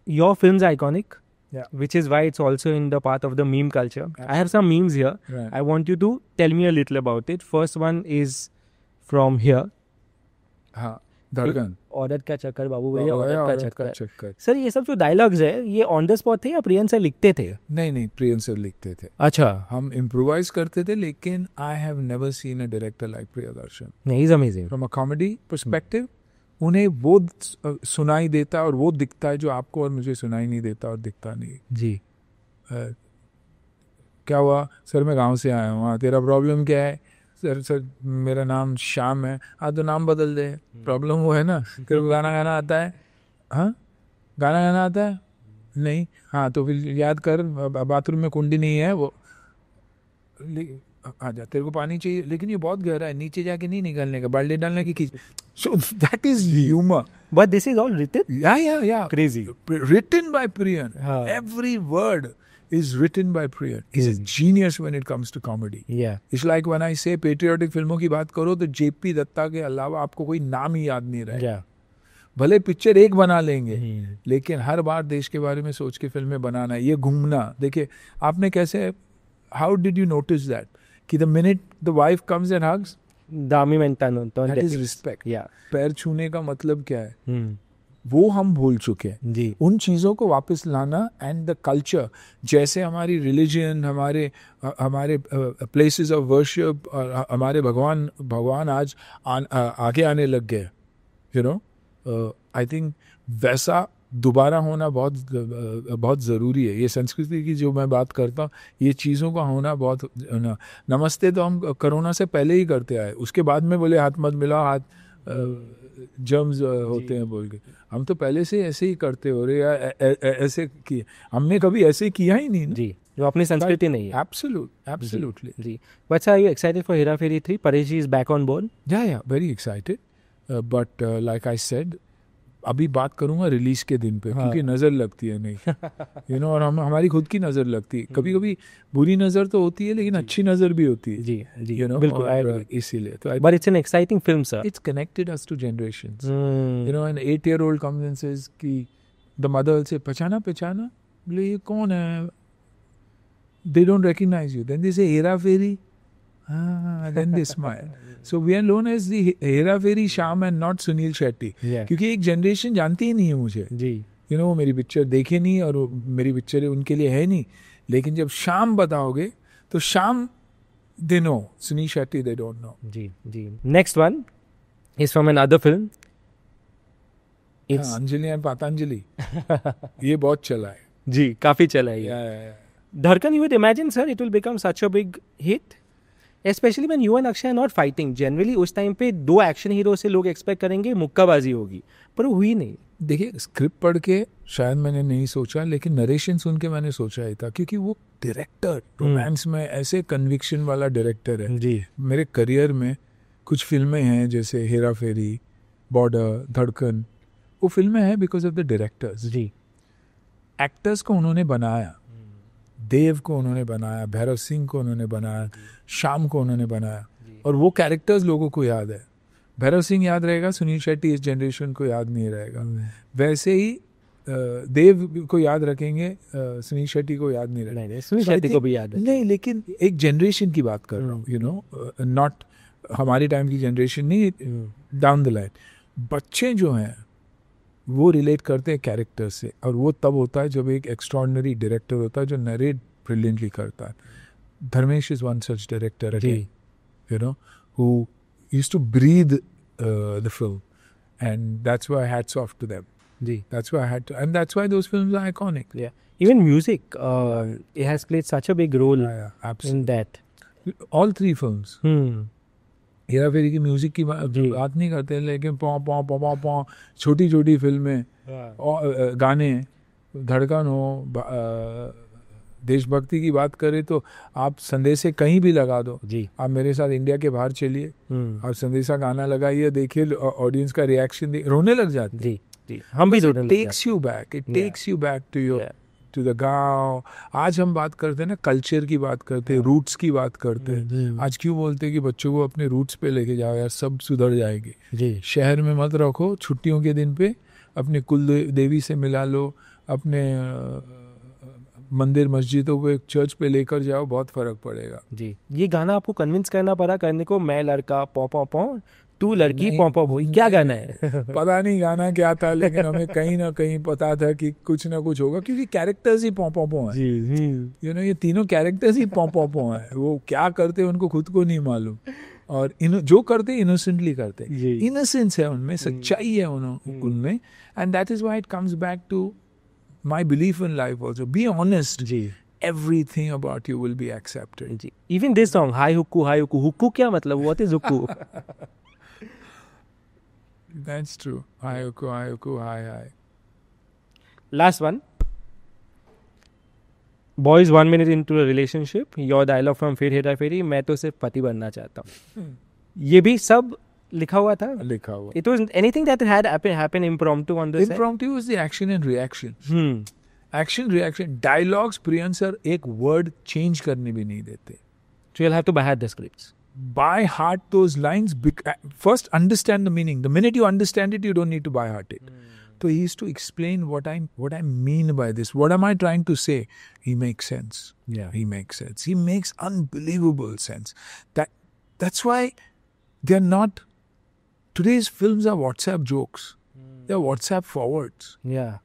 your film's iconic. Yeah. Which is why it's also in the path of the meme culture. Absolutely. I have some memes here. Right. I want you to tell me a little about it. First one is from here. हाँ, धड़कन, औरत का चक्कर बाबू भैया, औरत का चक्कर. चक्कर. सर ये सब जो डायलॉग्स है ये ऑन द स्पॉट थे या प्रियन सर लिखते थे? नहीं, प्रियन सर लिखते थे. अच्छा. हम इम्प्रोवाइज करते थे, लेकिन I have never seen a director like Priyadarshan. नहीं, he is amazing. From a comedy perspective उन्हें वो सुनाई देता और वो दिखता है जो आपको और मुझे सुनाई नहीं देता और दिखता नहीं. जी. क्या हुआ सर, मैं गांव से आया हूँ. हाँ, तेरा प्रॉब्लम क्या है? सर मेरा नाम श्याम है. हाँ तो नाम बदल दे. प्रॉब्लम वो है ना. तेरे को गाना गाना आता है? हाँ, गाना गाना आता है? नहीं. हाँ तो फिर याद कर, बाथरूम में कुंडी नहीं है वो. आ जा, तेरे को पानी चाहिए लेकिन ये बहुत गहरा है, नीचे जाके नहीं निकलने का, बाल्टी डालने की. So that is humor. But this is all written? Yeah. Crazy. Written by Priyan. हाँ. Every word is written by Priyan. He's a genius when it comes to comedy. Yeah. It's like when I say patriotic फिल्मों की बात करो तो JP Dutta के अलावा आपको कोई नाम ही याद नहीं रहेगा. Yeah. भले पिक्चर एक बना लेंगे, लेकिन हर बार देश के बारे में सोच के फिल्में बनाना, ये घूमना. देखिए आपने कैसे, how did you notice that? कि the minute the wife comes and hugs, दामी मेंटानो तो that is respect. Yeah. पैर छूने का मतलब क्या है? वो हम भूल चुके हैं. जी. उन चीज़ों को वापस लाना एंड द कल्चर, जैसे हमारी रिलीजन, हमारे प्लेसेस ऑफ वर्शिप, हमारे भगवान आज आगे आने लग गए. यू नो, आई थिंक वैसा दोबारा होना बहुत ज़रूरी है. ये संस्कृति की जो मैं बात करता हूँ, ये चीज़ों का होना बहुत. नमस्ते तो हम कोरोना से पहले ही करते आए, उसके बाद में बोले हाथ मत मिलाओ, हाथ जर्म्स होते हैं बोल के. हम तो पहले से ऐसे ही करते हो रहे, ऐसे किए. हमने कभी ऐसे किया ही नहीं. जी, जो अपनी संस्कृति नहीं है. Absolutely. Ji. But sir, are you excited for Hera Fairy 3? Paresh ji is back on board? Yeah, very excited. But like I said, अभी बात करूंगा रिलीज के दिन पे. हाँ. क्योंकि नज़र लगती है नहीं. यू नो, और हमारी खुद की नज़र लगती है. कभी कभी बुरी नज़र तो होती है, लेकिन अच्छी नज़र भी होती है. जी. यू नो, बिल्कुल. इसीलिए तो but it's an exciting film sir. It's connected us to generations. You know, an 8-year-old comes and says कि द मदर से पहचाना, बोले ये कौन है? They don't recognize you. Then they say Hera Fairy. Then they smile. So we are known as the Hera Fairy Shyam and not Sunil Shetty. Yeah. क्योंकि एक generation जानती ही नहीं है मुझे. जी. You know, वो मेरी पिक्चर देखे नहीं और मेरी पिक्चर उनके लिए है नहीं. लेकिन जब शाम बताओगे तो शाम they know. Sunil Shetty they don't know. जी. Next one is from another film. It's Anjali and Patanjali. ये बहुत चला है. जी, काफी चला है. Yeah. Dharkan, you would imagine, sir, it will become such a big hit, especially when you and Akshay are not fighting. Generally, उस time पे दो एक्शन हीरो से लोग एक्सपेक्ट करेंगे मुक्काबाजी होगी, पर वो हुई नहीं. देखिए, स्क्रिप्ट पढ़ के शायद मैंने नहीं सोचा, लेकिन नरेशन सुन के मैंने सोचा ही था, क्योंकि वो डायरेक्टर रोमांस में ऐसे कन्विक्शन वाला डायरेक्टर है. जी. मेरे करियर में कुछ फिल्में हैं जैसे हेरा फेरी, बॉर्डर, धड़कन, वो फिल्में हैं बिकॉज ऑफ द डायरेक्टर्स. जी. एक्टर्स को उन्होंने बनाया. देव को उन्होंने बनाया, भैरव सिंह को उन्होंने बनाया, श्याम को उन्होंने बनाया, और वो कैरेक्टर्स लोगों को याद है. भैरव सिंह याद रहेगा, सुनील शेट्टी इस जनरेशन को याद नहीं रहेगा. वैसे ही देव को याद रखेंगे, सुनील शेट्टी को याद नहीं रहेगा. सुनील शेट्टी को भी याद है. नहीं, लेकिन एक जनरेशन की बात कर रहा हूँ. यू नो, नॉट हमारी टाइम की जनरेशन नहीं, डाउन द लाइन. बच्चे जो हैं वो रिलेट करते हैं कैरेक्टर से, और वो तब होता है जब एक एक्स्ट्रॉर्डिनरी डायरेक्टर होता है जो नरेट ब्रिलियंटली करता है. Dharmesh is one such director, you know, who used to breathe the film, and that's why hats off to them. That's why I had to, and that's why those films are iconic. Yeah, even music, it has played such a big role absolutely. in that. All three films. Hera Pheri की music की बात नहीं करते, लेकिन पौ छोटी छोटी फिल्में, गाने, धड़कन हो, देशभक्ति की बात करें तो आप संदेशे कहीं भी लगा दो. जी. आप मेरे साथ इंडिया के बाहर चलिए, आप संदेशा गाना लगाइए, देखिए ऑडियंस का रिएक्शन, रोने लग जाते. जी. हम भी रोने. Takes you back, it takes you back to your to the गाँव. आज हम बात करते हैं ना, कल्चर की बात करते हैं, रूट्स की बात करते हैं. आज क्यों बोलते हैं कि बच्चों को अपने रूट्स पे लेके जाओ यार, सब सुधर जाएंगे. जी. शहर में मत रखो, छुट्टियों के दिन पे अपने कुल देवी से मिला लो, अपने मंदिर मस्जिदों को एक चर्च पे लेकर जाओ, बहुत फर्क पड़ेगा। जी, ये गाना आपको कन्विंस करना पड़ा करने को, मैं लड़का पौ पौ पौ, तू लड़की नहीं, पौ पौ भोई, क्या गाना है? पता नहीं गाना क्या था, लेकिन हमें कहीं ना कहीं पता था कि कुछ ना कुछ होगा, क्योंकि कैरेक्टर्स ही पौ पौ पौ है। जी, ये तीनों कैरेक्टर्स ही पौ पौ पौ है। वो क्या करते हैं उनको खुद को नहीं मालूम, और जो करते इनोसेंटली करते, जी। इनोसेंस है उनमें, सच्चाई है उनमें, and that is why it comes back to my belief in life also, be honest, जी, everything about you will be accepted. जी। इवन दिस सॉन्ग हाई हुक्कू, हुक्कू क्या मतलब, व्हाट इज हुक्कू? That's true. Hi. Last one. Boys 1 minute into a relationship, your dialogue from फिर हेरा फेरी, मैं तो सिर्फ पति बनना चाहता हूँ। ये भी सब लिखा हुआ था? लिखा हुआ। It was anything that had happened impromptu on the set? Impromptu is the action and reaction. Hmm. Reaction. Dialogues, Priyan sir, एक word change करने भी नहीं देते. So you'll have to buy heart the scripts. By heart those lines. First understand the meaning. The minute you understand it, you don't need to by heart it. So he used to explain what I mean by this. What am I trying to say? He makes sense. Yeah. He makes sense. He makes unbelievable sense. That's why they're not. Today's films are WhatsApp jokes. They're WhatsApp forwards. Yeah.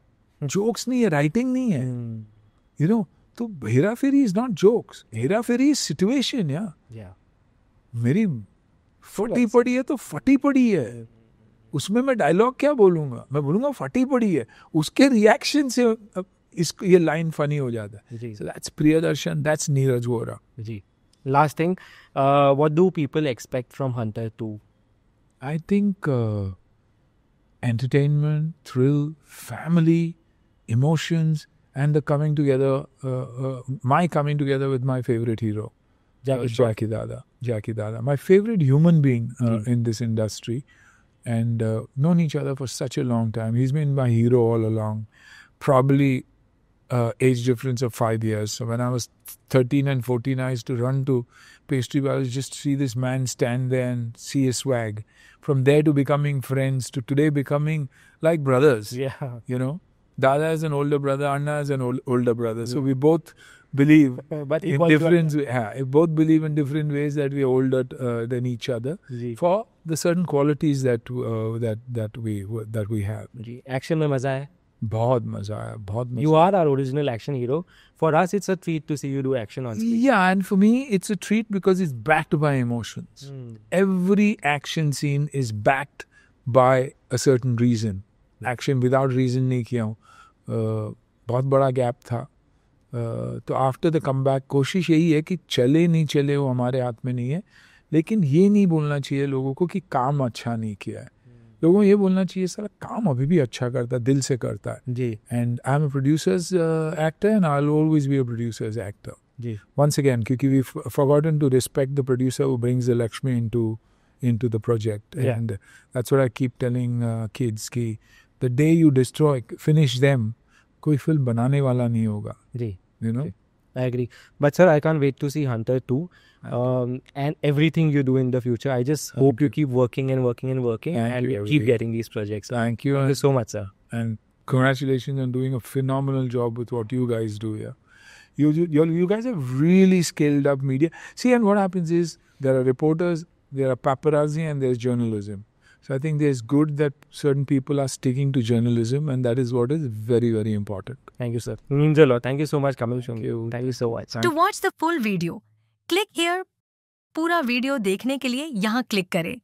Jokes नहीं है, writing नहीं है. You know, तो हेरा फेरी is not jokes. Hera Pheri is situation, yeah. Yeah. मेरी फटी पड़ी है तो फटी पड़ी है, उसमें मैं डायलॉग क्या बोलूंगा? मैं बोलूंगा फटी पड़ी है, उसके रिएक्शन से इसको ये लाइन फनी हो जाता है. So that's Priyadarshan, that's Neeraj Vora. Ji. Last thing, what do people expect from Hunter 2? I think entertainment, thrill, family, emotions, and the coming together, my coming together with my favorite hero, Jackie Dada, my favorite human being in this industry, and known each other for such a long time. He's been my hero all along. Probably age difference of 5 years. So when I was 13 and 14, I used to run to Pastry Palace just to see this man stand there and see his swag. From there to becoming friends, to today becoming like brothers. Yeah. You know, Dada is an older brother, Anna is an older brother. So we both believe But in different both believe in different ways that we are older than each other for the certain qualities that we have. Ji. Action में मजा है. बहुत मजा आया, बहुत मजा. You are our original action hero. For us, it's a treat to see you do action on screen. Yeah, and for me, it's a treat because it's backed by emotions. Every action scene is backed by a certain reason. Action without reason नहीं किया हूँ. बहुत बड़ा gap था. तो after the comeback कोशिश यही है कि चले नहीं चले वो हमारे हाथ में नहीं है, लेकिन ये नहीं बोलना चाहिए लोगों को कि काम अच्छा नहीं किया है. लोगों को ये बोलना चाहिए साला काम अभी भी अच्छा करता है, दिल से करता है. जी. And I am a producers actor and I will always be a producers actor. जी. वंस अगेन, क्योंकि we forgotten to respect the producer who brings the Lakshmi into the project. Yeah. And that's what I keep telling kids कि the day you destroy, finish them, कोई film बनाने वाला नहीं होगा. जी. You know? I agree. But sir, I can't wait to see Hunter 2 and everything you do in the future. I just hope you keep working and keep getting these projects. Thank you. Thank you so much, sir. And congratulations on doing a phenomenal job with what you guys do here. You guys have really scaled up media. See, and what happens is there are reporters, there are paparazzi, and there's journalism. So I think there's good that certain people are sticking to journalism, and that is what is very, very important. Thank you, sir. Means a lot. Thank you so much, Kamal. Thank you so much. To watch the full video, click here. पूरा video देखने के लिए यहाँ click करें.